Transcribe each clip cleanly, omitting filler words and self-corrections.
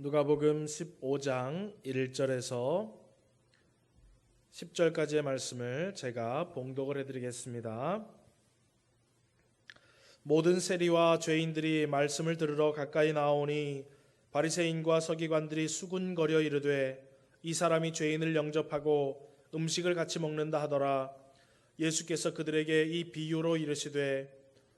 누가복음 15장 1절에서 10절까지의 말씀을 제가 봉독을 해드리겠습니다. 모든 세리와 죄인들이 말씀을 들으러 가까이 나오니 바리새인과 서기관들이 수군거려 이르되 이 사람이 죄인을 영접하고 음식을 같이 먹는다 하더라. 예수께서 그들에게 이 비유로 이르시되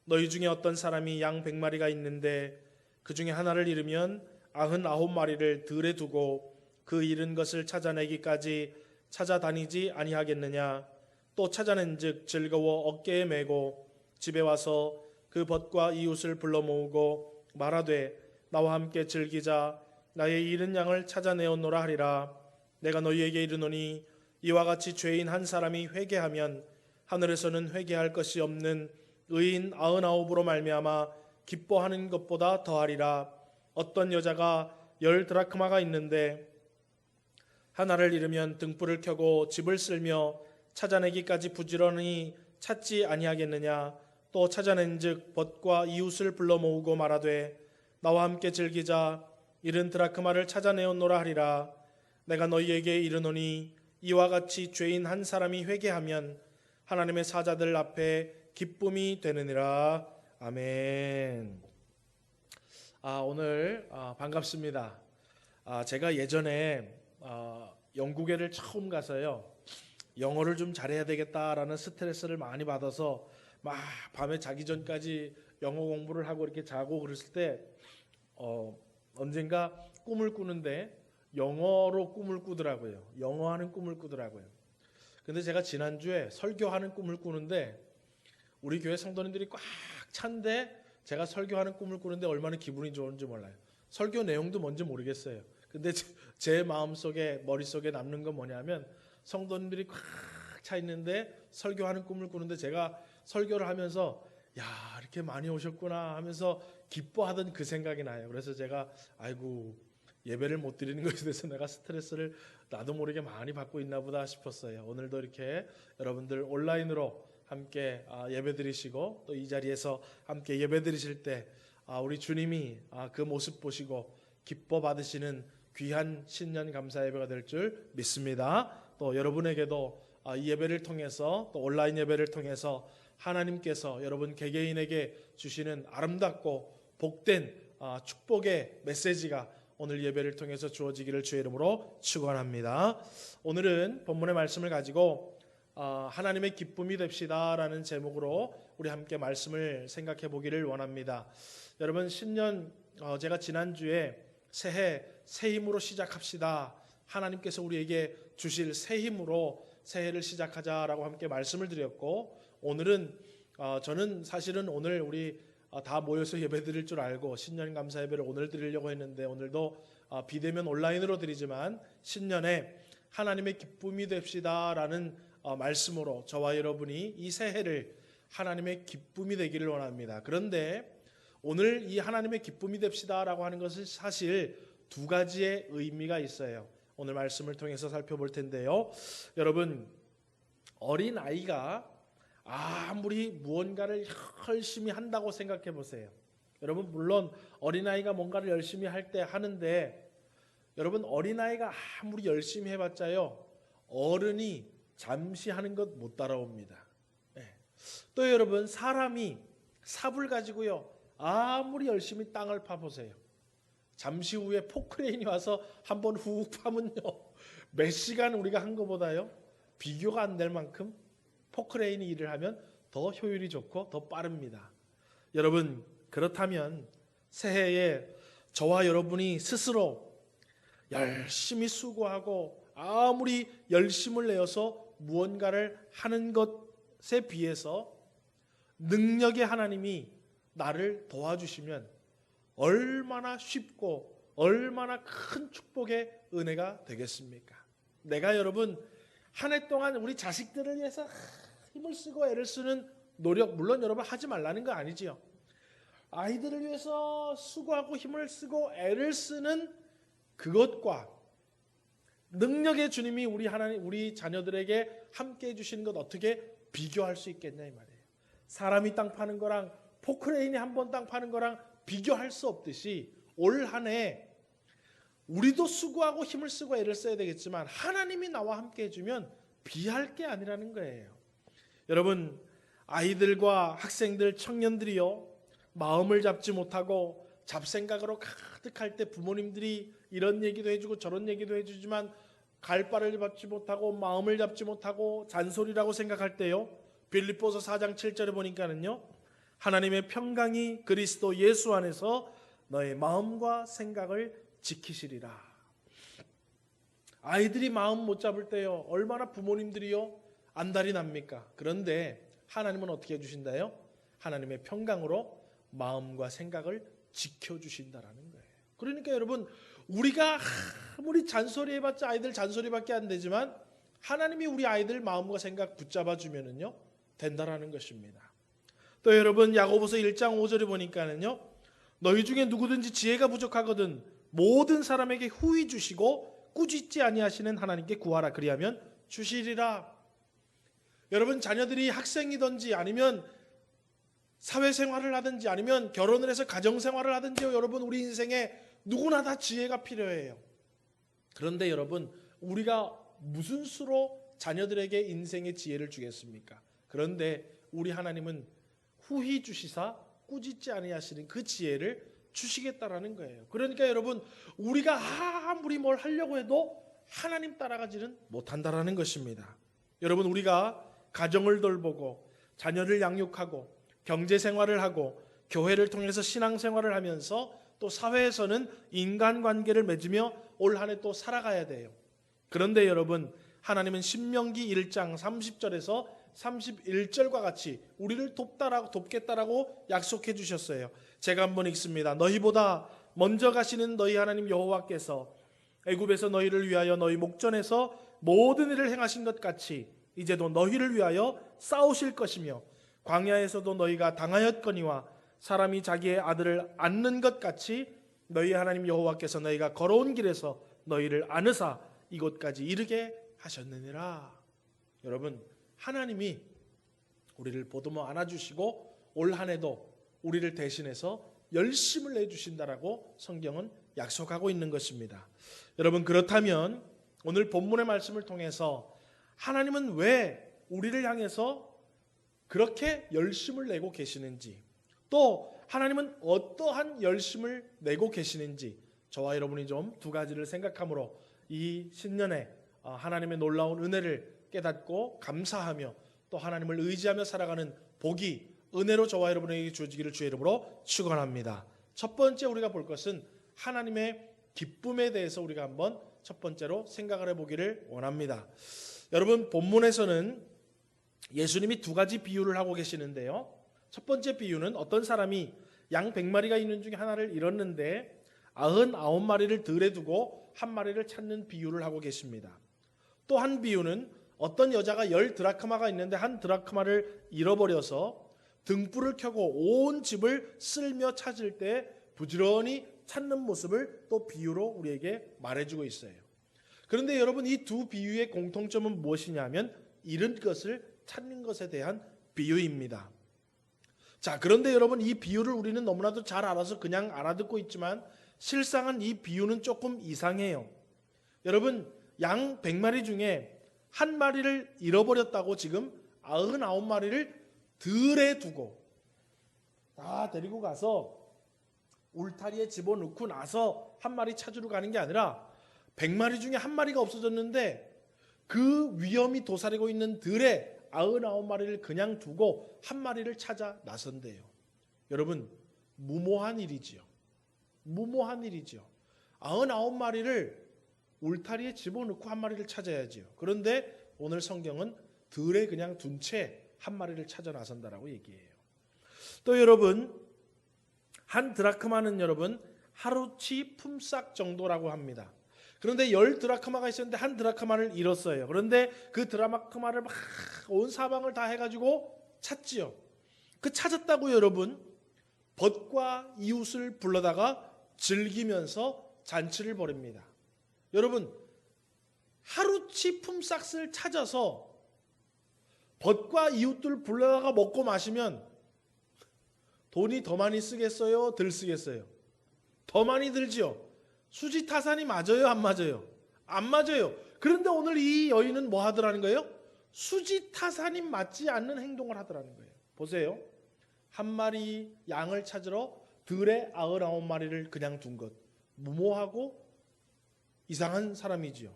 너희 중에 어떤 사람이 양 100마리가 있는데 그 중에 하나를 잃으면 99마리를 들에 두고 그 잃은 것을 찾아내기까지 찾아다니지 아니하겠느냐. 또 찾아낸즉 즐거워 어깨에 메고 집에 와서 그 벗과 이웃을 불러 모으고 말하되 나와 함께 즐기자. 나의 잃은 양을 찾아내었노라 하리라. 내가 너희에게 이르노니 이와 같이 죄인 한 사람이 회개하면 하늘에서는 회개할 것이 없는 의인 99으로 말미암아 기뻐하는 것보다 더하리라. 어떤 여자가 10드라크마가 있는데 하나를 잃으면 등불을 켜고 집을 쓸며 찾아내기까지 부지런히 찾지 아니하겠느냐. 또 찾아낸즉 벗과 이웃을 불러 모으고 말하되 나와 함께 즐기자. 잃은 드라크마를 찾아내었노라 하리라. 내가 너희에게 이르노니 이와 같이 죄인 한 사람이 회개하면 하나님의 사자들 앞에 기쁨이 되느니라. 아멘. 오늘 반갑습니다. 제가 예전에 영국에를 처음 가서요, 영어를 좀 잘해야 되겠다라는 스트레스를 많이 받아서 막 밤에 자기 전까지 영어 공부를 하고 이렇게 자고 그랬을 때 언젠가 꿈을 꾸는데 영어로 꿈을 꾸더라고요. 영어하는 꿈을 꾸더라고요. 근데 제가 지난주에 설교하는 꿈을 꾸는데 우리 교회 성도님들이 꽉 찬데 제가 설교하는 꿈을 꾸는데 얼마나 기분이 좋은지 몰라요. 설교 내용도 뭔지 모르겠어요. 근데 제 마음속에 머릿속에 남는 건 뭐냐면 성도님들이 꽉 차 있는데 설교하는 꿈을 꾸는데 제가 설교를 하면서 야 이렇게 많이 오셨구나 하면서 기뻐하던 그 생각이 나요. 그래서 제가 아이고 예배를 못 드리는 것에 대해서 내가 스트레스를 나도 모르게 많이 받고 있나 보다 싶었어요. 오늘도 이렇게 여러분들 온라인으로 함께 예배 드리시고 또 이 자리에서 함께 예배 드리실 때 우리 주님이 그 모습 보시고 기뻐 받으시는 귀한 신년 감사 예배가 될 줄 믿습니다. 또 여러분에게도 이 예배를 통해서 또 온라인 예배를 통해서 하나님께서 여러분 개개인에게 주시는 아름답고 복된 축복의 메시지가 오늘 예배를 통해서 주어지기를 주의 이름으로 축원합니다. 오늘은 본문의 말씀을 가지고 하나님의 기쁨이 됩시다라는 제목으로 우리 함께 말씀을 생각해 보기를 원합니다. 여러분 신년 제가 지난주에 새해 새 힘으로 시작합시다. 하나님께서 우리에게 주실 새 힘으로 새해를 시작하자라고 함께 말씀을 드렸고 오늘은 저는 사실은 오늘 우리 다 모여서 예배 드릴 줄 알고 신년 감사 예배를 오늘 드리려고 했는데 오늘도 비대면 온라인으로 드리지만 신년에 하나님의 기쁨이 됩시다라는 말씀으로 저와 여러분이 이 새해를 하나님의 기쁨이 되기를 원합니다. 그런데 오늘 이 하나님의 기쁨이 됩시다라고 하는 것은 사실 두 가지의 의미가 있어요. 오늘 말씀을 통해서 살펴볼 텐데요. 여러분 어린아이가 아무리 무언가를 열심히 한다고 생각해 보세요. 여러분 물론 어린아이가 뭔가를 열심히 할 때 하는데 여러분 어린아이가 아무리 열심히 해봤자요 어른이 잠시 하는 것 못 따라옵니다. 또 여러분 사람이 삽을 가지고요 아무리 열심히 땅을 파보세요. 잠시 후에 포크레인이 와서 한번 훅 파면요 몇 시간 우리가 한 것보다요 비교가 안 될 만큼 포크레인이 일을 하면 더 효율이 좋고 더 빠릅니다. 여러분 그렇다면 새해에 저와 여러분이 스스로 열심히 수고하고 아무리 열심을 내어서 무언가를 하는 것에 비해서 능력의 하나님이 나를 도와주시면 얼마나 쉽고 얼마나 큰 축복의 은혜가 되겠습니까? 내가 여러분 한 해 동안 우리 자식들을 위해서 힘을 쓰고 애를 쓰는 노력 물론 여러분 하지 말라는 거 아니지요. 아이들을 위해서 수고하고 힘을 쓰고 애를 쓰는 그것과 능력의 주님이 우리 하나님 우리 자녀들에게 함께 해주시는 것 어떻게 비교할 수 있겠냐 이 말이에요. 사람이 땅 파는 거랑 포크레인이 한 번 땅 파는 거랑 비교할 수 없듯이 올 한 해 우리도 수고하고 힘을 쓰고 애를 써야 되겠지만 하나님이 나와 함께 해주면 비할 게 아니라는 거예요. 여러분, 아이들과 학생들, 청년들이요, 마음을 잡지 못하고 잡생각으로 가득할 때 부모님들이 이런 얘기도 해주고 저런 얘기도 해주지만 갈 바를 잡지 못하고 마음을 잡지 못하고 잔소리라고 생각할 때요, 빌립보서 4장 7절에 보니까는요, 하나님의 평강이 그리스도 예수 안에서 너의 마음과 생각을 지키시리라. 아이들이 마음 못 잡을 때요, 얼마나 부모님들이요 안달이 납니까? 그런데 하나님은 어떻게 해주신다요? 하나님의 평강으로 마음과 생각을 지켜주신다라는 거예요. 그러니까 여러분, 우리가 아무리 잔소리해봤자 아이들 잔소리밖에 안 되지만 하나님이 우리 아이들 마음과 생각 붙잡아 주면은요 된다라는 것입니다. 또 여러분, 야고보서 1장 5절에 보니까는요, 너희 중에 누구든지 지혜가 부족하거든 모든 사람에게 후히 주시고 꾸짖지 아니하시는 하나님께 구하라. 그리하면 주시리라. 여러분, 자녀들이 학생이든지 아니면 사회생활을 하든지 아니면 결혼을 해서 가정생활을 하든지요, 여러분, 우리 인생에 누구나 다 지혜가 필요해요. 그런데 여러분, 우리가 무슨 수로 자녀들에게 인생의 지혜를 주겠습니까? 그런데 우리 하나님은 후히 주시사 꾸짖지 아니하시는 그 지혜를 주시겠다라는 거예요. 그러니까 여러분, 우리가 아무리 뭘 하려고 해도 하나님 따라가지는 못한다라는 것입니다. 여러분, 우리가 가정을 돌보고 자녀를 양육하고 경제생활을 하고 교회를 통해서 신앙생활을 하면서 또 사회에서는 인간관계를 맺으며 올 한 해 또 살아가야 돼요. 그런데 여러분, 하나님은 신명기 1장 30절에서 31절과 같이 우리를 돕겠다라고 약속해 주셨어요. 제가 한번 읽습니다. 너희보다 먼저 가시는 너희 하나님 여호와께서 애굽에서 너희를 위하여 너희 목전에서 모든 일을 행하신 것 같이 이제도 너희를 위하여 싸우실 것이며 광야에서도 너희가 당하였거니와 사람이 자기의 아들을 안는 것 같이 너희 하나님 여호와께서 너희가 걸어온 길에서 너희를 안으사 이곳까지 이르게 하셨느니라. 여러분, 하나님이 우리를 보듬어 안아주시고 올 한 해도 우리를 대신해서 열심을 내주신다라고 성경은 약속하고 있는 것입니다. 여러분, 그렇다면 오늘 본문의 말씀을 통해서 하나님은 왜 우리를 향해서 그렇게 열심을 내고 계시는지, 또 하나님은 어떠한 열심을 내고 계시는지 저와 여러분이 좀 두 가지를 생각함으로 이 신년에 하나님의 놀라운 은혜를 깨닫고 감사하며 또 하나님을 의지하며 살아가는 복이 은혜로 저와 여러분에게 주어지기를 주의 이름으로 축원합니다. 첫 번째 우리가 볼 것은 하나님의 기쁨에 대해서 우리가 한번 첫 번째로 생각을 해보기를 원합니다. 여러분, 본문에서는 예수님이 두 가지 비유를 하고 계시는데요, 첫 번째 비유는 어떤 사람이 양 100마리가 있는 중에 하나를 잃었는데 99마리를 들에 두고 한 마리를 찾는 비유를 하고 계십니다. 또 한 비유는 어떤 여자가 10드라크마가 있는데 한 드라크마를 잃어버려서 등불을 켜고 온 집을 쓸며 찾을 때 부지런히 찾는 모습을 또 비유로 우리에게 말해주고 있어요. 그런데 여러분, 이 두 비유의 공통점은 무엇이냐면 잃은 것을 찾는 것에 대한 비유입니다. 자, 그런데 여러분, 이 비유를 우리는 너무나도 잘 알아서 그냥 알아듣고 있지만 실상은 이 비유는 조금 이상해요. 여러분, 양 100마리 중에 한 마리를 잃어버렸다고 지금 99마리를 들에 두고 다 데리고 가서 울타리에 집어넣고 나서 한 마리 찾으러 가는 게 아니라 100마리 중에 한 마리가 없어졌는데 그 위험이 도사리고 있는 들에 99마리를 그냥 두고 한 마리를 찾아 나선대요. 여러분, 무모한 일이지요. 무모한 일이지요. 99마리를 울타리에 집어넣고 한 마리를 찾아야지요. 그런데 오늘 성경은 들에 그냥 둔 채 한 마리를 찾아 나선다라고 얘기해요. 또 여러분, 한 드라크마는 여러분 하루치 품삯 정도라고 합니다. 그런데 10드라크마가 있었는데 한 드라크마를 잃었어요. 그런데 그 드라크마를 막 온 사방을 다 해가지고 찾지요. 그 찾았다고 여러분, 벗과 이웃을 불러다가 즐기면서 잔치를 벌입니다. 여러분, 하루치 품삯을 찾아서 벗과 이웃들 불러다가 먹고 마시면 돈이 더 많이 쓰겠어요? 덜 쓰겠어요? 더 많이 들지요. 수지타산이 맞아요, 안 맞아요? 안 맞아요. 그런데 오늘 이 여인은 뭐 하더라는 거예요? 수지타산이 맞지 않는 행동을 하더라는 거예요. 보세요. 한 마리 양을 찾으러 들에 99마리를 그냥 둔 것. 무모하고 이상한 사람이지요.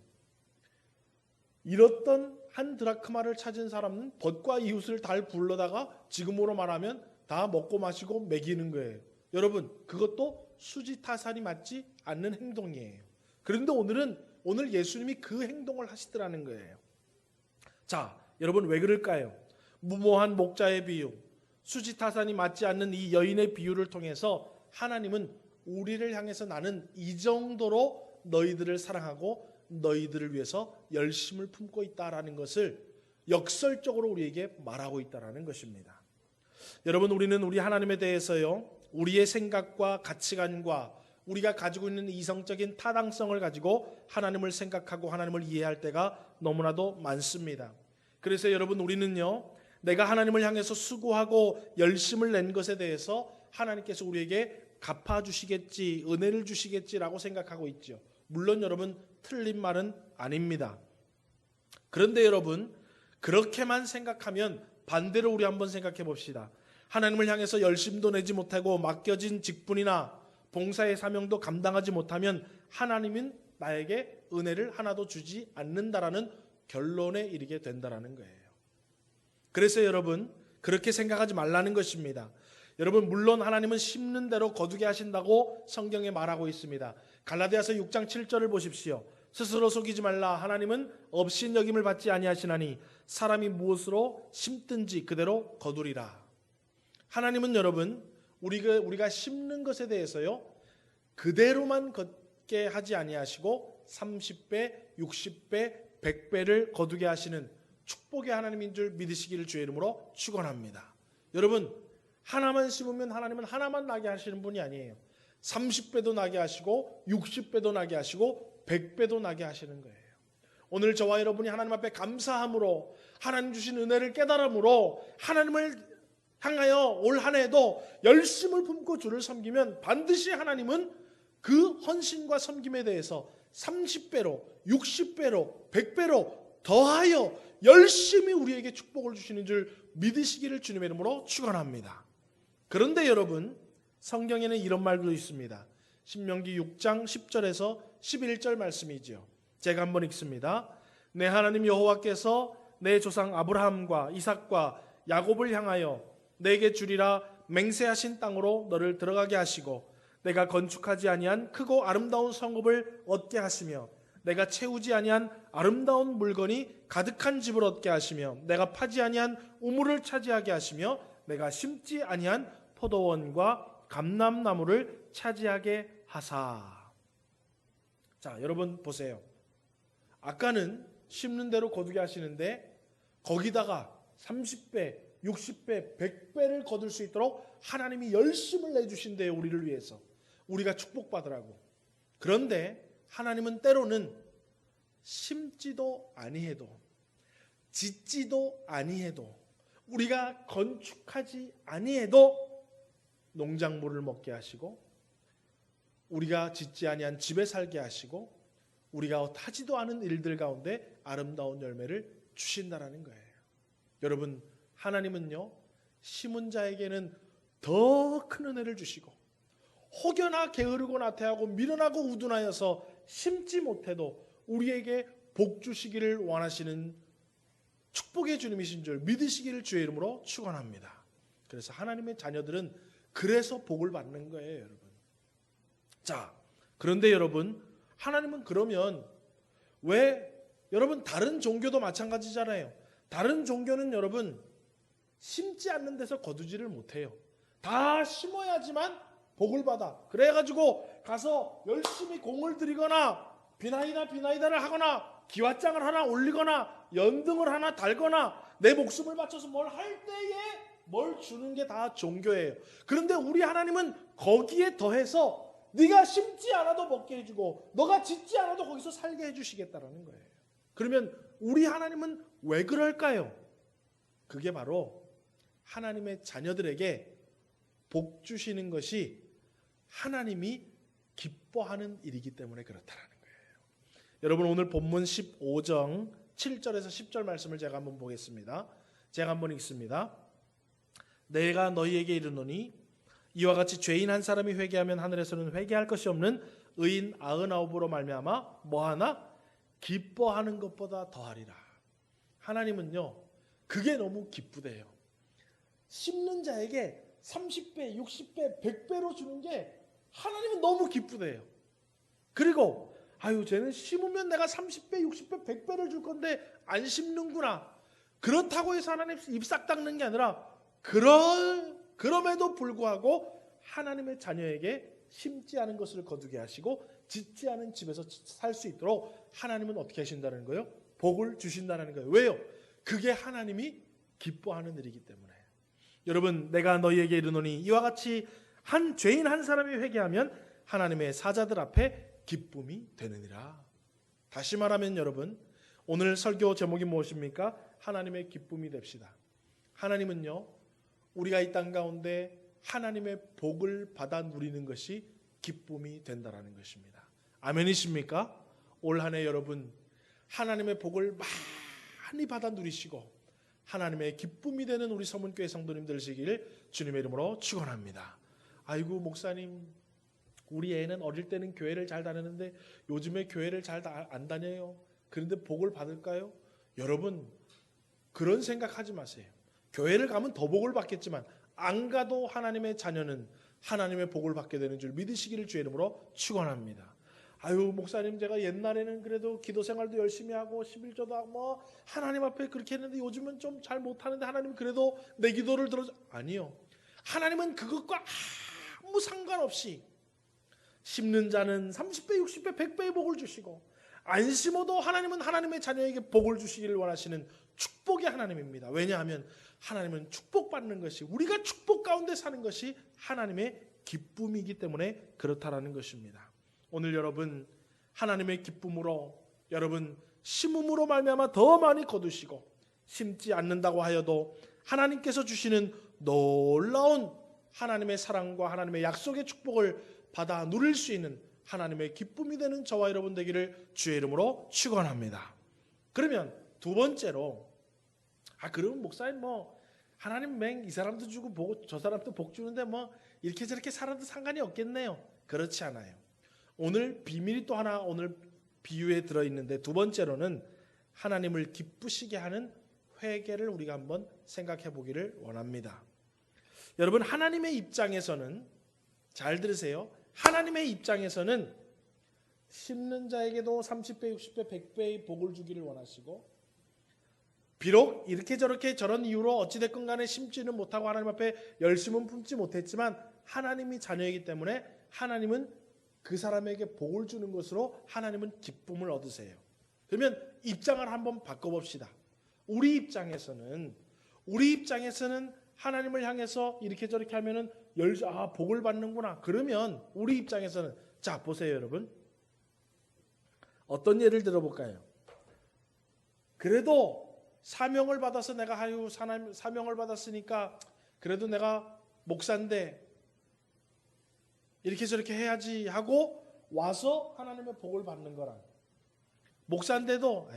잃었던 한 드라크마를 찾은 사람은 벗과 이웃을 달 불러다가 지금으로 말하면 다 먹고 마시고 먹이는 거예요. 여러분, 그것도 수지타산이 맞지 않는 행동이에요. 그런데 오늘 예수님이 그 행동을 하시더라는 거예요. 자, 여러분 왜 그럴까요? 무모한 목자의 비유, 수지타산이 맞지 않는 이 여인의 비유를 통해서 하나님은 우리를 향해서 나는 이 정도로 너희들을 사랑하고 너희들을 위해서 열심을 품고 있다라는 것을 역설적으로 우리에게 말하고 있다라는 것입니다. 여러분, 우리는 우리 하나님에 대해서요, 우리의 생각과 가치관과 우리가 가지고 있는 이성적인 타당성을 가지고 하나님을 생각하고 하나님을 이해할 때가 너무나도 많습니다. 그래서 여러분, 우리는요, 내가 하나님을 향해서 수고하고 열심을 낸 것에 대해서 하나님께서 우리에게 갚아주시겠지, 은혜를 주시겠지라고 생각하고 있죠. 물론 여러분, 틀린 말은 아닙니다. 그런데 여러분, 그렇게만 생각하면 반대로 우리 한번 생각해 봅시다. 하나님을 향해서 열심도 내지 못하고 맡겨진 직분이나 봉사의 사명도 감당하지 못하면 하나님은 나에게 은혜를 하나도 주지 않는다라는 결론에 이르게 된다라는 거예요. 그래서 여러분, 그렇게 생각하지 말라는 것입니다. 여러분, 물론 하나님은 심는 대로 거두게 하신다고 성경에 말하고 있습니다. 갈라디아서 6장 7절을 보십시오. 스스로 속이지 말라. 하나님은 업신여김을 받지 아니하시나니 사람이 무엇으로 심든지 그대로 거두리라. 하나님은 여러분, 우리가 심는 것에 대해서요, 그대로만 걷게 하지 아니하시고 30배, 60배, 100배를 거두게 하시는 축복의 하나님인 줄 믿으시기를 주의 이름으로 축원합니다. 여러분, 하나만 심으면 하나님은 하나만 나게 하시는 분이 아니에요. 30배도 나게 하시고 60배도 나게 하시고 100배도 나게 하시는 거예요. 오늘 저와 여러분이 하나님 앞에 감사함으로 하나님 주신 은혜를 깨달음으로 하나님을 향하여 올 한 해도 열심을 품고 주를 섬기면 반드시 하나님은 그 헌신과 섬김에 대해서 30배로 60배로 100배로 더하여 열심히 우리에게 축복을 주시는 줄 믿으시기를 주님의 이름으로 축원합니다. 그런데 여러분, 성경에는 이런 말도 있습니다. 신명기 6장 10절에서 11절 말씀이죠. 제가 한번 읽습니다. 내 하나님 여호와께서 내 조상 아브라함과 이삭과 야곱을 향하여 내게 주리라 맹세하신 땅으로 너를 들어가게 하시고 내가 건축하지 아니한 크고 아름다운 성읍을 얻게 하시며 내가 채우지 아니한 아름다운 물건이 가득한 집을 얻게 하시며 내가 파지 아니한 우물을 차지하게 하시며 내가 심지 아니한 포도원과 감람나무를 차지하게 하사. 자, 여러분 보세요. 아까는 심는 대로 거두게 하시는데 거기다가 30배, 60배, 100배를 거둘 수 있도록 하나님이 열심을 내주신대요. 우리를 위해서. 우리가 축복받으라고. 그런데 하나님은 때로는 심지도 아니해도 짓지도 아니해도 우리가 건축하지 아니해도 농작물을 먹게 하시고 우리가 짓지 아니한 집에 살게 하시고 우리가 하지도 않은 일들 가운데 아름다운 열매를 주신다라는 거예요. 여러분, 하나님은요, 심은 자에게는 더 큰 은혜를 주시고 혹여나 게으르고 나태하고 미련하고 우둔하여서 심지 못해도 우리에게 복 주시기를 원하시는 축복의 주님이신 줄 믿으시기를 주의 이름으로 축원합니다. 그래서 하나님의 자녀들은 그래서 복을 받는 거예요, 여러분. 자, 그런데 여러분, 하나님은 그러면 왜 여러분 다른 종교도 마찬가지잖아요. 다른 종교는 여러분 심지 않는 데서 거두지를 못해요. 다 심어야지만 복을 받아. 그래가지고 가서 열심히 공을 들이거나 비나이다를 하거나 기와장을 하나 올리거나 연등을 하나 달거나 내 목숨을 바쳐서 뭘 할 때에 뭘 주는 게 다 종교예요. 그런데 우리 하나님은 거기에 더해서 네가 심지 않아도 먹게 해주고 너가 짓지 않아도 거기서 살게 해주시겠다라는 거예요. 그러면 우리 하나님은 왜 그럴까요? 그게 바로 하나님의 자녀들에게 복 주시는 것이 하나님이 기뻐하는 일이기 때문에 그렇다라는 거예요. 여러분 오늘 본문 15장 7절에서 10절 말씀을 제가 한번 보겠습니다. 제가 한번 읽습니다. 내가 너희에게 이르노니 이와 같이 죄인 한 사람이 회개하면 하늘에서는 회개할 것이 없는 의인 99으로 말미암아 뭐하나? 기뻐하는 것보다 더하리라. 하나님은요 그게 너무 기쁘대요. 심는 자에게 30배, 60배, 100배로 주는 게 하나님은 너무 기쁘대요. 그리고 쟤는 심으면 내가 30배, 60배, 100배를 줄 건데 안 심는구나. 그렇다고 해서 하나님 입 싹 닦는 게 아니라 그럼에도 불구하고 하나님의 자녀에게 심지 않은 것을 거두게 하시고 짓지 않은 집에서 살 수 있도록 하나님은 어떻게 하신다는 거예요? 복을 주신다는 거예요. 왜요? 그게 하나님이 기뻐하는 일이기 때문에. 여러분 내가 너희에게 이르노니 이와 같이 한 죄인 한 사람이 회개하면 하나님의 사자들 앞에 기쁨이 되느니라. 다시 말하면 여러분 오늘 설교 제목이 무엇입니까? 하나님의 기쁨이 됩시다. 하나님은요 우리가 이 땅 가운데 하나님의 복을 받아 누리는 것이 기쁨이 된다라는 것입니다. 아멘이십니까? 올 한 해 여러분 하나님의 복을 많이 받아 누리시고 하나님의 기쁨이 되는 우리 서문교회 성도님들 되시길 주님의 이름으로 축원합니다. 아이고 목사님 우리 애는 어릴 때는 교회를 잘 다녔는데 요즘에 교회를 잘 안 다녀요. 그런데 복을 받을까요? 여러분 그런 생각하지 마세요. 교회를 가면 더 복을 받겠지만 안 가도 하나님의 자녀는 하나님의 복을 받게 되는 줄 믿으시기를 주의 이름으로 축원합니다. 아유 목사님 제가 옛날에는 그래도 기도 생활도 열심히 하고 11조도 하고 하나님 앞에 그렇게 했는데 요즘은 좀 잘 못하는데 하나님 그래도 내 기도를 들어줘. 아니요. 하나님은 그것과 아무 상관없이 심는 자는 30배, 60배, 100배의 복을 주시고 안 심어도 하나님은 하나님의 자녀에게 복을 주시기를 원하시는 축복의 하나님입니다. 왜냐하면 하나님은 축복받는 것이 우리가 축복 가운데 사는 것이 하나님의 기쁨이기 때문에 그렇다라는 것입니다. 오늘 여러분 하나님의 기쁨으로 여러분 심음으로 말미암아 더 많이 거두시고 심지 않는다고 하여도 하나님께서 주시는 놀라운 하나님의 사랑과 하나님의 약속의 축복을 받아 누릴 수 있는 하나님의 기쁨이 되는 저와 여러분 되기를 주의 이름으로 축원합니다. 그러면 두 번째로 그러면 목사님 하나님 맹 이 사람도 주고 저 사람도 복 주는데 이렇게 저렇게 살아도 상관이 없겠네요. 그렇지 않아요. 오늘 비밀이 또 하나 오늘 비유에 들어있는데 두 번째로는 하나님을 기쁘시게 하는 회개를 우리가 한번 생각해 보기를 원합니다. 여러분 하나님의 입장에서는 잘 들으세요. 하나님의 입장에서는 심는 자에게도 30배, 60배, 100배의 복을 주기를 원하시고 비록 이렇게 저렇게 저런 이유로 어찌됐건 간에 심지는 못하고 하나님 앞에 열심은 품지 못했지만 하나님이 자녀이기 때문에 하나님은 그 사람에게 복을 주는 것으로 하나님은 기쁨을 얻으세요. 그러면 입장을 한번 바꿔봅시다. 우리 입장에서는 하나님을 향해서 이렇게 저렇게 하면은 복을 받는구나. 그러면 우리 입장에서는 자 보세요 여러분. 어떤 예를 들어볼까요? 그래도 사명을 받아서 내가 사명을 받았으니까 그래도 내가 목사인데 이렇게 저렇게 해야지 하고 와서 하나님의 복을 받는 거랑 목사인데도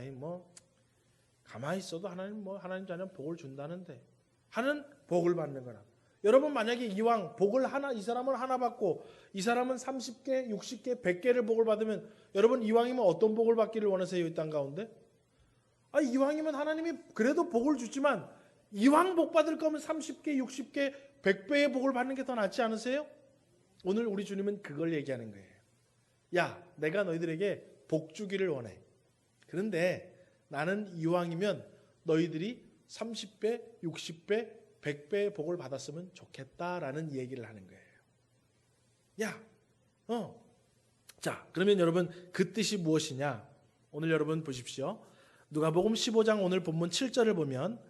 가만히 있어도 하나님 자녀는 복을 준다는데 하는 복을 받는 거랑 여러분 만약에 이왕 복을 이 사람은 하나 받고 이 사람은 30개, 60개, 100개를 복을 받으면 여러분 이왕이면 어떤 복을 받기를 원하세요? 이 땅 가운데? 이왕이면 하나님이 그래도 복을 주지만 이왕 복 받을 거면 30개, 60개, 100배의 복을 받는 게 더 낫지 않으세요? 오늘 우리 주님은 그걸 얘기하는 거예요. 야, 내가 너희들에게 복 주기를 원해. 그런데 나는 이왕이면 너희들이 30배, 60배, 100배의 복을 받았으면 좋겠다라는 얘기를 하는 거예요. 자, 그러면 여러분 그 뜻이 무엇이냐? 오늘 여러분 보십시오. 누가복음 15장 오늘 본문 7절을 보면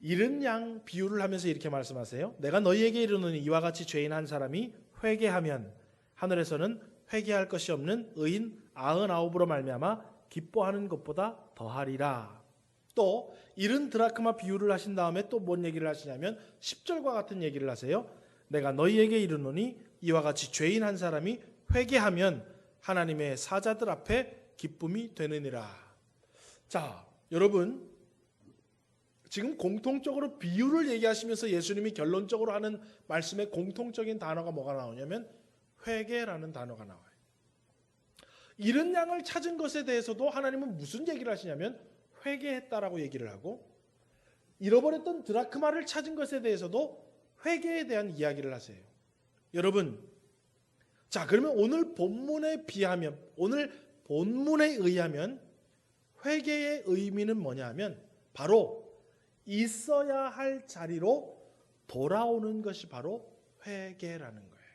잃은 양 비유를 하면서 이렇게 말씀하세요. 내가 너희에게 이르노니 이와 같이 죄인 한 사람이 회개하면 하늘에서는 회개할 것이 없는 의인 99으로 말미암아 기뻐하는 것보다 더하리라. 또 잃은 드라크마 비유를 하신 다음에 또 뭔 얘기를 하시냐면 10절과 같은 얘기를 하세요. 내가 너희에게 이르노니 이와 같이 죄인 한 사람이 회개하면 하나님의 사자들 앞에 기쁨이 되느니라. 자, 여러분, 지금 공통적으로 비유를 얘기하시면서 예수님이 결론적으로 하는 말씀에 공통적인 단어가 뭐가 나오냐면 회개라는 단어가 나와요. 잃은 양을 찾은 것에 대해서도 하나님은 무슨 얘기를 하시냐면 회개했다라고 얘기를 하고, 잃어버렸던 드라크마를 찾은 것에 대해서도 회개에 대한 이야기를 하세요. 여러분, 자, 그러면 오늘 본문에 비하면, 오늘 본문에 의하면 회개의 의미는 뭐냐 하면 바로 있어야 할 자리로 돌아오는 것이 바로 회개라는 거예요.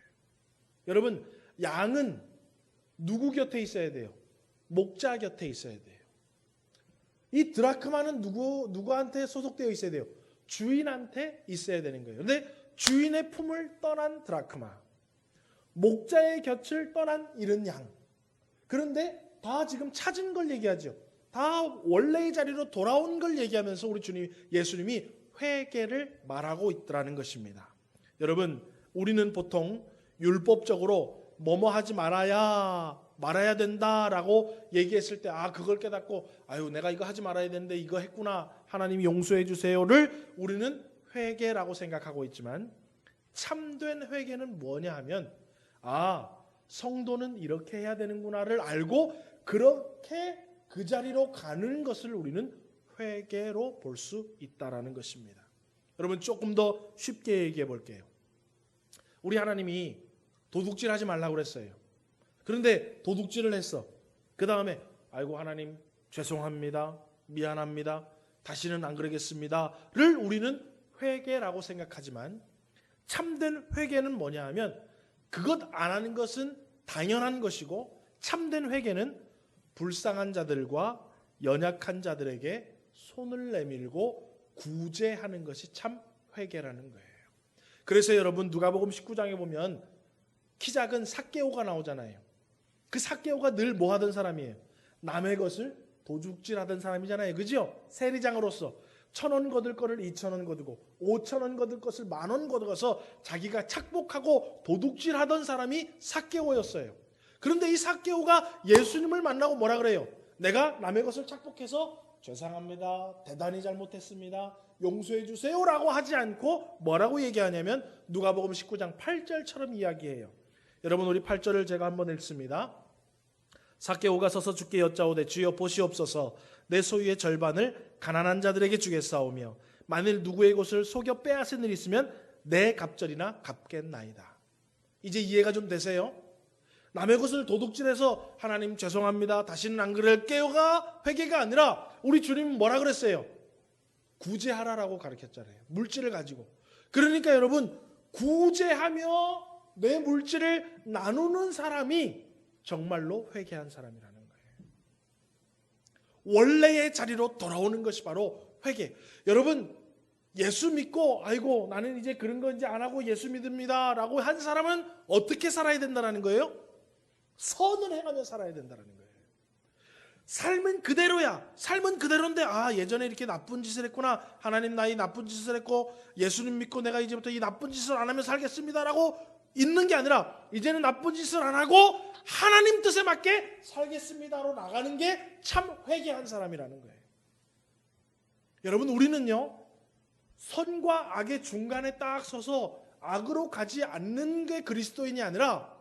여러분, 양은 누구 곁에 있어야 돼요? 목자 곁에 있어야 돼요. 이 드라크마는 누구한테 소속되어 있어야 돼요? 주인한테 있어야 되는 거예요. 그런데 주인의 품을 떠난 드라크마, 목자의 곁을 떠난 잃은 양. 그런데 다 지금 찾은 걸 얘기하죠. 다 원래의 자리로 돌아온 걸 얘기하면서 우리 주님 예수님이 회개를 말하고 있더라는 것입니다. 여러분, 우리는 보통 율법적으로 뭐뭐 하지 말아야 된다라고 얘기했을 때, 그걸 깨닫고 아유, 내가 이거 하지 말아야 되는데 이거 했구나, 하나님이 용서해 주세요를 우리는 회개라고 생각하고 있지만, 참된 회개는 뭐냐 하면 성도는 이렇게 해야 되는구나를 알고 그렇게 그 자리로 가는 것을 우리는 회개로 볼 수 있다라는 것입니다. 여러분, 조금 더 쉽게 얘기해 볼게요. 우리 하나님이 도둑질 하지 말라고 그랬어요. 그런데 도둑질을 했어. 그 다음에 아이고 하나님 죄송합니다, 미안합니다, 다시는 안 그러겠습니다를 우리는 회개라고 생각하지만, 참된 회개는 뭐냐 하면 그것 안 하는 것은 당연한 것이고, 참된 회개는 불쌍한 자들과 연약한 자들에게 손을 내밀고 구제하는 것이 참 회개라는 거예요. 그래서 여러분, 누가복음 19장에 보면 키 작은 삭개오가 나오잖아요. 그 삭개오가 늘 뭐 하던 사람이에요? 남의 것을 도둑질하던 사람이잖아요. 그죠? 세리장으로서 1,000원 거둘 거를 2,000원 거두고 5,000원 거둘 것을 10,000원 거두어서 자기가 착복하고 도둑질하던 사람이 삭개오였어요. 그런데 이 삭개오가 예수님을 만나고 뭐라 그래요? 내가 남의 것을 착복해서 죄송합니다, 대단히 잘못했습니다, 용서해 주세요라고 하지 않고 뭐라고 얘기하냐면 누가복음 19장 8절처럼 이야기해요. 여러분, 우리 8절을 제가 한번 읽습니다. 삭개오가 서서 주께 여짜오되 주여 보시옵소서, 내 소유의 절반을 가난한 자들에게 주겠사오며 만일 누구의 것을 속여 빼앗은 일 있으면 내 갑절이나 갚겠나이다. 이제 이해가 좀 되세요? 남의 것을 도둑질해서 하나님 죄송합니다, 다시는 안 그럴게요가 회개가 아니라 우리 주님은 뭐라 그랬어요? 구제하라라고 가르쳤잖아요. 물질을 가지고. 그러니까 여러분, 구제하며 내 물질을 나누는 사람이 정말로 회개한 사람이라는 거예요. 원래의 자리로 돌아오는 것이 바로 회개. 여러분, 예수 믿고 아이고 나는 이제 그런 거 이제 안 하고 예수 믿습니다 라고 한 사람은 어떻게 살아야 된다는 거예요? 선을 행하며 살아야 된다는 거예요. 삶은 그대로야. 삶은 그대로인데 예전에 이렇게 나쁜 짓을 했구나, 하나님 나 이 나쁜 짓을 했고 예수님 믿고 내가 이제부터 이 나쁜 짓을 안 하며 살겠습니다라고 있는 게 아니라 이제는 나쁜 짓을 안 하고 하나님 뜻에 맞게 살겠습니다로 나가는 게 참 회개한 사람이라는 거예요. 여러분, 우리는요 선과 악의 중간에 딱 서서 악으로 가지 않는 게 그리스도인이 아니라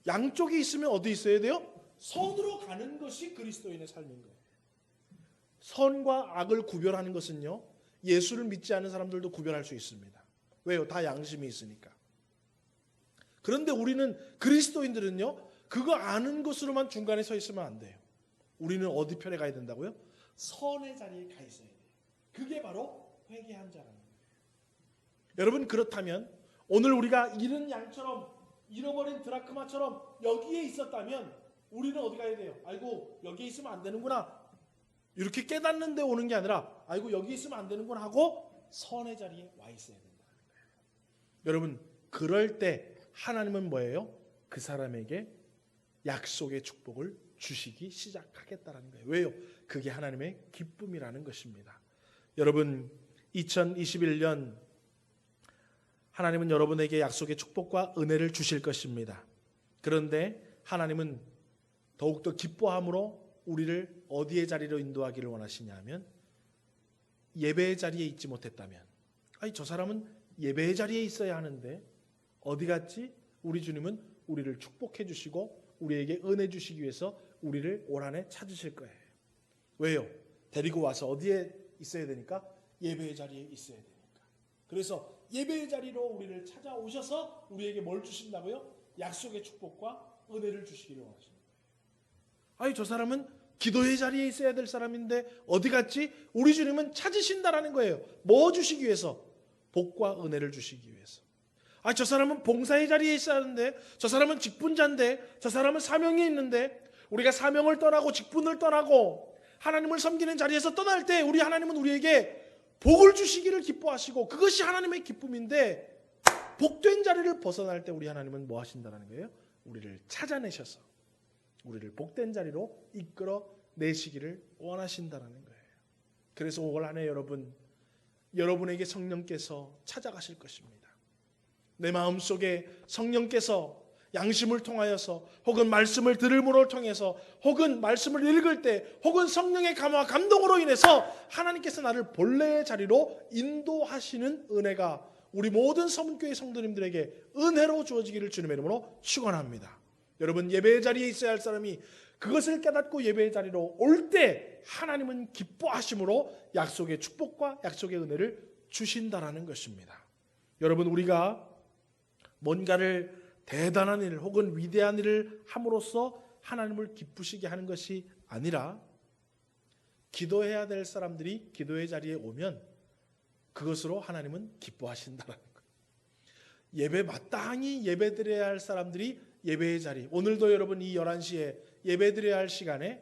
양쪽이 있으면 어디 있어야 돼요? 선으로 가는 것이 그리스도인의 삶인 거예요. 선과 악을 구별하는 것은요 예수를 믿지 않는 사람들도 구별할 수 있습니다. 왜요? 다 양심이 있으니까. 그런데 우리는 그리스도인들은요 그거 아는 것으로만 중간에 서 있으면 안 돼요. 우리는 어디 편에 가야 된다고요? 선의 자리에 가 있어야 돼요. 그게 바로 회개한 자라는 거예요. 여러분, 그렇다면 오늘 우리가 잃은 양처럼 잃어버린 드라크마처럼 여기에 있었다면 우리는 어디 가야 돼요? 아이고 여기에 있으면 안 되는구나, 이렇게 깨닫는데 오는 게 아니라 아이고 여기 있으면 안 되는구나 하고 선의 자리에 와 있어야 된다는 거예요. 여러분, 그럴 때 하나님은 뭐예요? 그 사람에게 약속의 축복을 주시기 시작하겠다는 거예요. 왜요? 그게 하나님의 기쁨이라는 것입니다. 여러분, 2021년 하나님은 여러분에게 약속의 축복과 은혜를 주실 것입니다. 그런데 하나님은 더욱더 기뻐함으로 우리를 어디의 자리로 인도하기를 원하시냐 하면 예배의 자리에 있지 못했다면, 아니 저 사람은 예배의 자리에 있어야 하는데 어디 갔지? 우리 주님은 우리를 축복해 주시고 우리에게 은혜 주시기 위해서 우리를 올 한해 찾으실 거예요. 왜요? 데리고 와서 어디에 있어야 되니까? 예배의 자리에 있어야 되니까. 그래서 예배의 자리로 우리를 찾아오셔서 우리에게 뭘 주신다고요? 약속의 축복과 은혜를 주시기를 원하십니다. 아니 저 사람은 기도의 자리에 있어야 될 사람인데 어디 갔지? 우리 주님은 찾으신다라는 거예요. 뭐 주시기 위해서? 복과 은혜를 주시기 위해서. 아니 저 사람은 봉사의 자리에 있어야 하는데, 저 사람은 직분자인데, 저 사람은 사명이 있는데, 우리가 사명을 떠나고 직분을 떠나고 하나님을 섬기는 자리에서 떠날 때 우리 하나님은 우리에게 복을 주시기를 기뻐하시고 그것이 하나님의 기쁨인데, 복된 자리를 벗어날 때 우리 하나님은 뭐 하신다는 거예요? 우리를 찾아내셔서 우리를 복된 자리로 이끌어 내시기를 원하신다는 거예요. 그래서 올 한 해 여러분에게 성령께서 찾아가실 것입니다. 내 마음속에 성령께서 양심을 통하여서 혹은 말씀을 들음으로 통해서 혹은 말씀을 읽을 때 혹은 성령의 감화와 감동으로 인해서 하나님께서 나를 본래의 자리로 인도하시는 은혜가 우리 모든 서문교회 성도님들에게 은혜로 주어지기를 주님의 이름으로 축원합니다. 여러분, 예배의 자리에 있어야 할 사람이 그것을 깨닫고 예배의 자리로 올 때 하나님은 기뻐하심으로 약속의 축복과 약속의 은혜를 주신다라는 것입니다. 여러분, 우리가 뭔가를 대단한 일 혹은 위대한 일을 함으로써 하나님을 기쁘시게 하는 것이 아니라 기도해야 될 사람들이 기도의 자리에 오면 그것으로 하나님은 기뻐하신다는 거예요. 예배 마땅히 예배드려야 할 사람들이 예배의 자리, 오늘도 여러분 이 11시에 예배드려야 할 시간에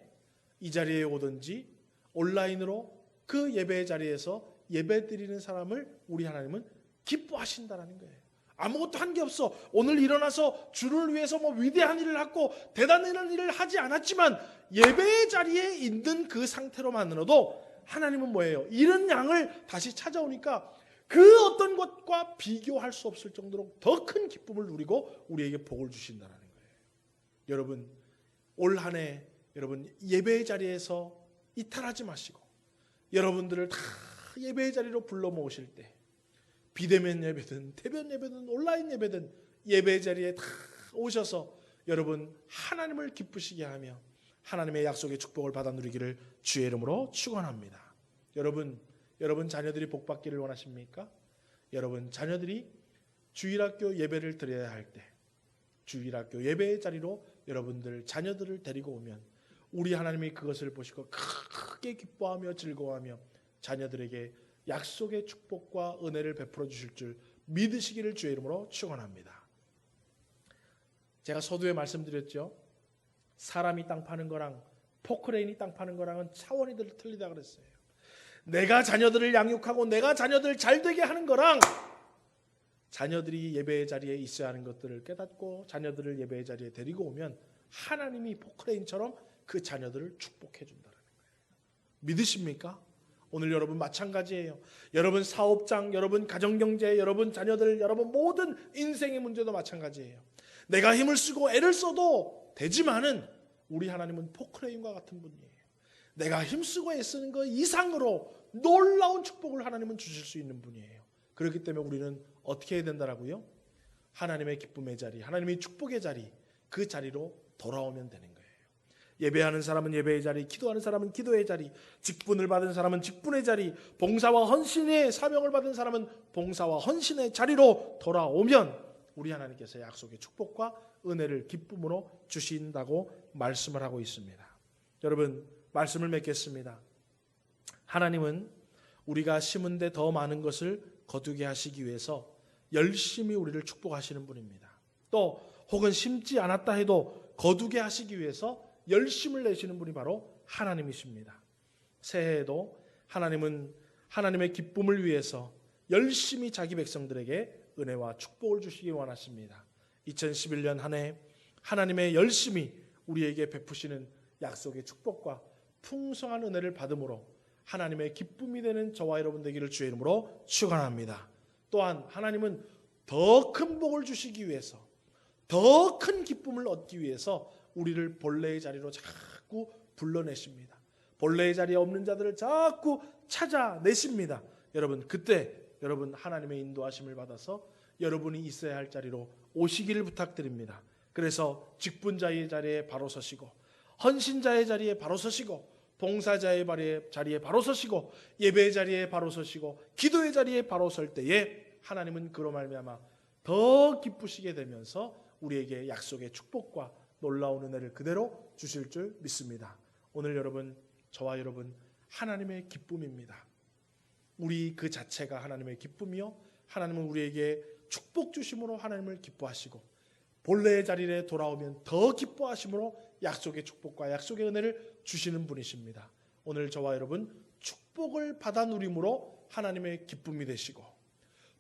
이 자리에 오든지 온라인으로 그 예배의 자리에서 예배드리는 사람을 우리 하나님은 기뻐하신다는 거예요. 아무것도 한 게 없어. 오늘 일어나서 주를 위해서 뭐 위대한 일을 하고 대단한 일을 하지 않았지만 예배의 자리에 있는 그 상태로만으로도 하나님은 뭐예요? 이런 양을 다시 찾아오니까 그 어떤 것과 비교할 수 없을 정도로 더 큰 기쁨을 누리고 우리에게 복을 주신다는 거예요. 여러분, 올 한 해 여러분 예배의 자리에서 이탈하지 마시고 여러분들을 다 예배의 자리로 불러 모으실 때 비대면 예배든 대면 예배든 온라인 예배든 예배의 자리에 다 오셔서 여러분 하나님을 기쁘시게 하며 하나님의 약속의 축복을 받아 누리기를 주의 이름으로 축원합니다. 여러분 자녀들이 복 받기를 원하십니까? 여러분 자녀들이 주일학교 예배를 드려야 할 때 주일학교 예배의 자리로 여러분들 자녀들을 데리고 오면 우리 하나님이 그것을 보시고 크게 기뻐하며 즐거워하며 자녀들에게 약속의 축복과 은혜를 베풀어 주실 줄 믿으시기를 주의 이름으로 축원합니다. 제가 서두에 말씀드렸죠. 사람이 땅 파는 거랑 포크레인이 땅 파는 거랑은 차원이 틀리다 그랬어요. 내가 자녀들을 양육하고 내가 자녀들을 잘되게 하는 거랑 자녀들이 예배의 자리에 있어야 하는 것들을 깨닫고 자녀들을 예배의 자리에 데리고 오면 하나님이 포크레인처럼 그 자녀들을 축복해 준다는 거예요. 믿으십니까? 오늘 여러분 마찬가지예요. 여러분 사업장, 여러분 가정경제, 여러분 자녀들, 여러분 모든 인생의 문제도 마찬가지예요. 내가 힘을 쓰고 애를 써도 되지만은 우리 하나님은 포크레인과 같은 분이에요. 내가 힘쓰고 애쓰는 것 이상으로 놀라운 축복을 하나님은 주실 수 있는 분이에요. 그렇기 때문에 우리는 어떻게 해야 된다라고요? 하나님의 기쁨의 자리, 하나님의 축복의 자리, 그 자리로 돌아오면 되는 거예요. 예배하는 사람은 예배의 자리, 기도하는 사람은 기도의 자리, 직분을 받은 사람은 직분의 자리, 봉사와 헌신의 사명을 받은 사람은 봉사와 헌신의 자리로 돌아오면 우리 하나님께서 약속의 축복과 은혜를 기쁨으로 주신다고 말씀을 하고 있습니다. 여러분, 말씀을 맺겠습니다. 하나님은 우리가 심은 데 더 많은 것을 거두게 하시기 위해서 열심히 우리를 축복하시는 분입니다. 또 혹은 심지 않았다 해도 거두게 하시기 위해서 열심을 내시는 분이 바로 하나님이십니다. 새해에도 하나님은 하나님의 기쁨을 위해서 열심히 자기 백성들에게 은혜와 축복을 주시기 원하십니다. 2011년 한 해 하나님의 열심히 우리에게 베푸시는 약속의 축복과 풍성한 은혜를 받음으로 하나님의 기쁨이 되는 저와 여러분 되기를 주의 이름으로 축원합니다. 또한 하나님은 더 큰 복을 주시기 위해서 더 큰 기쁨을 얻기 위해서 우리를 본래의 자리로 자꾸 불러내십니다. 본래의 자리에 없는 자들을 자꾸 찾아내십니다. 여러분, 그때 여러분 하나님의 인도하심을 받아서 여러분이 있어야 할 자리로 오시기를 부탁드립니다. 그래서 직분자의 자리에 바로 서시고, 헌신자의 자리에 바로 서시고, 봉사자의 자리에 바로 서시고, 예배의 자리에 바로 서시고, 기도의 자리에 바로 설 때에 하나님은 그로 말미암아 더 기쁘시게 되면서 우리에게 약속의 축복과 놀라운 은혜를 그대로 주실 줄 믿습니다. 오늘 여러분, 저와 여러분 하나님의 기쁨입니다. 우리 그 자체가 하나님의 기쁨이요, 하나님은 우리에게 축복 주심으로 하나님을 기뻐하시고, 본래의 자리에 돌아오면 더 기뻐하심으로 약속의 축복과 약속의 은혜를 주시는 분이십니다. 오늘 저와 여러분 축복을 받아 누림으로 하나님의 기쁨이 되시고,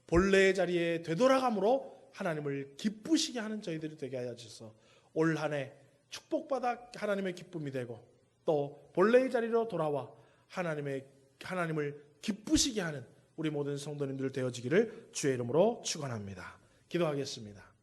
본래의 자리에 되돌아감으로 하나님을 기쁘시게 하는 저희들이 되게 하여 주셔서 올 한 해 축복받아 하나님의 기쁨이 되고, 또 본래의 자리로 돌아와 하나님을 기쁘시게 하는 우리 모든 성도님들 되어지기를 주의 이름으로 축원합니다. 기도하겠습니다.